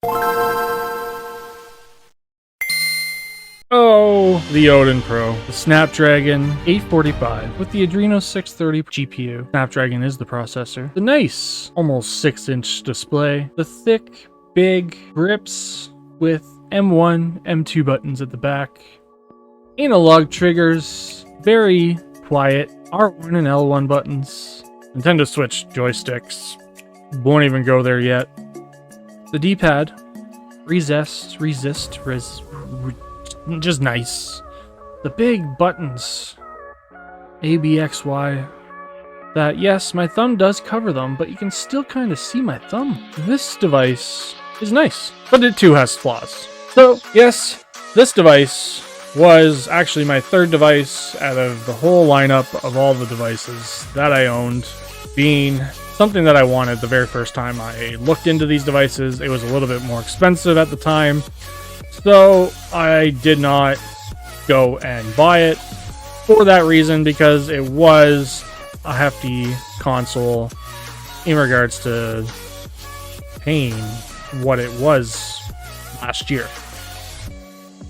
Oh, the Odin Pro, the Snapdragon 845 with the Adreno 630 GPU. Snapdragon is the processor. The nice, almost 6-inch display. The thick, big grips with M1, M2 buttons at the back. Analog triggers, very quiet. R1 and L1 buttons. Nintendo Switch joysticks. Won't even go there yet. The D-pad, just nice. The big buttons, A, B, X, Y, that yes, my thumb does cover them, but you can still kind of see my thumb. This device is nice, but it too has flaws. So yes, this device was actually my third device out of the whole lineup of all the devices that I owned, being something that I wanted the very first time I looked into these devices. It was a little bit more expensive at the time, so I did not go and buy it for that reason, because it was a hefty console in regards to paying what it was last year.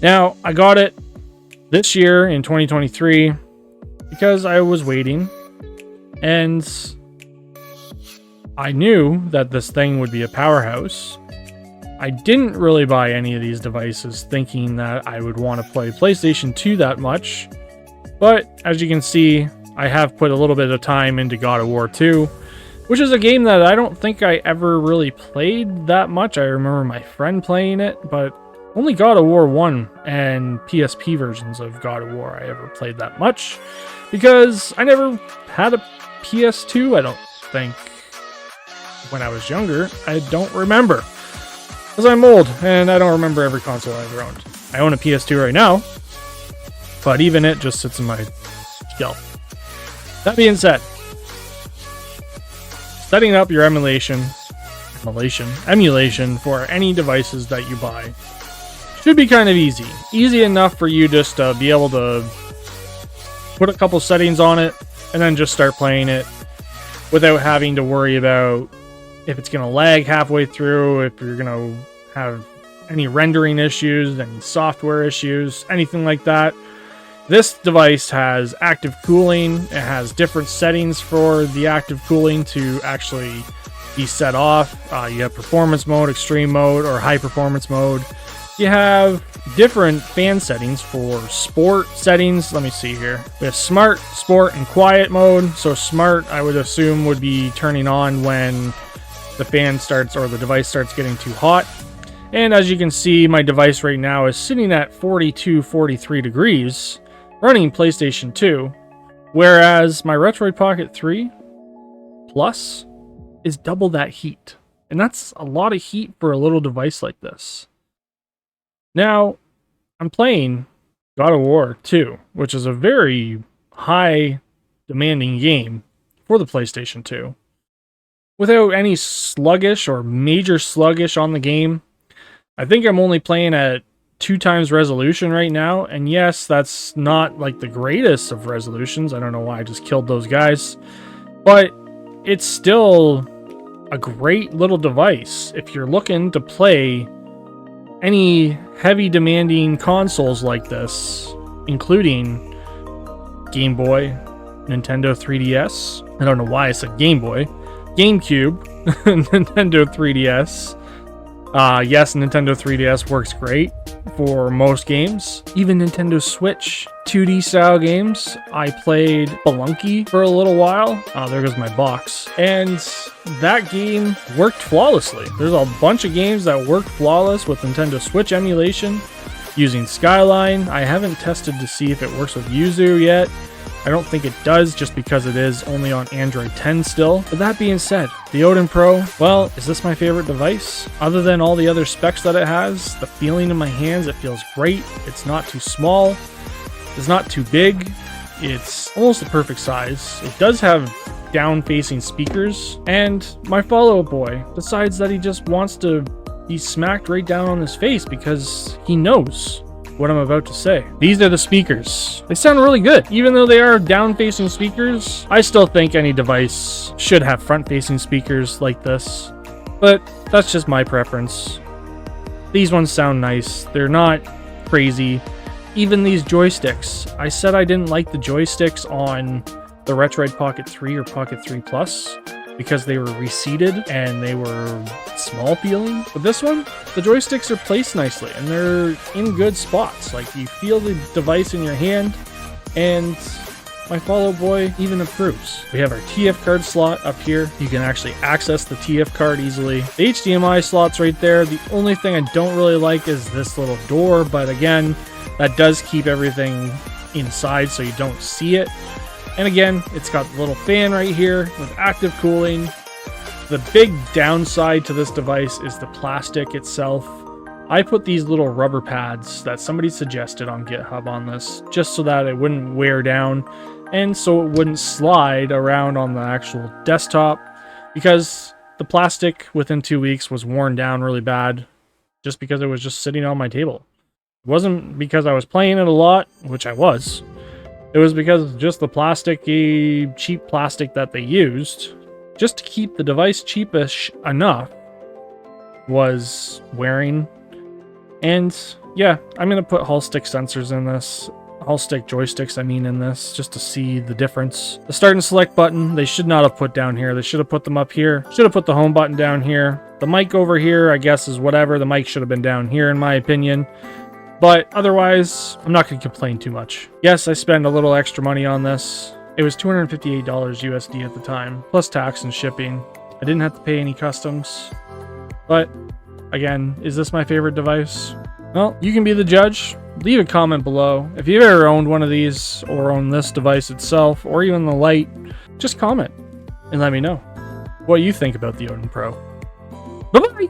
Now, I got it this year in 2023 because I was waiting, and I knew that this thing would be a powerhouse. I didn't really buy any of these devices thinking that I would want to play PlayStation 2 that much, but as you can see, I have put a little bit of time into God of War 2, which is a game that I don't think I ever really played that much. I remember my friend playing it, but only God of War 1 and PSP versions of God of War I ever played that much, because I never had a PS2, I don't think. When I was younger, I don't remember, because I'm old and I don't remember every console I ever owned. I own a PS2 right now, but even it just sits in my shelf. That being said, setting up your emulation for any devices that you buy should be kind of easy. Easy enough for you just to be able to put a couple settings on it and then just start playing it without having to worry about if it's going to lag halfway through, if you're going to have any rendering issues, any software issues, anything like that. This device has active cooling. It has different settings for the active cooling to actually be set off. You have performance mode, extreme mode, or high performance mode. You have different fan settings for sport settings. Let me see here. We have smart, sport, and quiet mode. So smart, I would assume, would be turning on when the fan starts or the device starts getting too hot. And as you can see, my device right now is sitting at 43 degrees, running PlayStation 2, whereas my Retroid Pocket 3 Plus is double that heat. And that's a lot of heat for a little device like this. Now, I'm playing God of War 2, which is a very high demanding game for the PlayStation 2. Without any sluggish or major sluggish on the game. I think I'm only playing at 2x resolution right now, and yes, that's not like the greatest of resolutions. I don't know why I just killed those guys, but it's still a great little device if you're looking to play any heavy demanding consoles like this, including Game Boy, Nintendo 3DS. I don't know why I said Game Boy. GameCube, Nintendo 3DS. Yes, Nintendo 3DS works great for most games. Even Nintendo Switch 2D style games. I played Spelunky for a little while. There goes my box. And that game worked flawlessly. There's a bunch of games that work flawless with Nintendo Switch emulation using Skyline. I haven't tested to see if it works with Yuzu yet. I don't think it does, just because it is only on Android 10 still. But that being said, the Odin Pro, well, is this my favorite device? Other than all the other specs that it has, the feeling in my hands, it feels great. It's not too small. It's not too big. It's almost the perfect size. It does have down-facing speakers. And my follow-up boy decides that he just wants to be smacked right down on his face because he knows what I'm about to say. These are the speakers. They sound really good. Even though they are down-facing speakers, I still think any device should have front-facing speakers like this. But that's just my preference. These ones sound nice. They're not crazy. Even these joysticks. I said I didn't like the joysticks on the Retroid Pocket 3 or Pocket 3 Plus because they were reseated and they were small feeling. But this one, the joysticks are placed nicely and they're in good spots. Like, you feel the device in your hand, and my Follow Boy even approves. We have our TF card slot up here. You can actually access the TF card easily. The HDMI slot's right there. The only thing I don't really like is this little door, but again, that does keep everything inside so you don't see it. And again, it's got the little fan right here with active cooling. The big downside to this device is the plastic itself. I put these little rubber pads that somebody suggested on GitHub on this, just so that it wouldn't wear down and so it wouldn't slide around on the actual desktop, because the plastic within 2 weeks was worn down really bad just because it was just sitting on my table. It wasn't because I was playing it a lot, which I was. It was because just the plasticky, cheap plastic that they used, just to keep the device cheapish enough, was wearing. And yeah, I'm going to put Hull stick sensors in this. Hull stick joysticks, I mean, in this, just to see the difference. The start and select button, they should not have put down here. They should have put them up here. Should have put the home button down here. The mic over here, I guess, is whatever. The mic should have been down here, in my opinion. But otherwise, I'm not going to complain too much. Yes, I spent a little extra money on this. It was $258 USD at the time, plus tax and shipping. I didn't have to pay any customs. But again, is this my favorite device? Well, you can be the judge. Leave a comment below. If you've ever owned one of these, or owned this device itself, or even the Lite, just comment and let me know what you think about the Odin Pro. Bye-bye!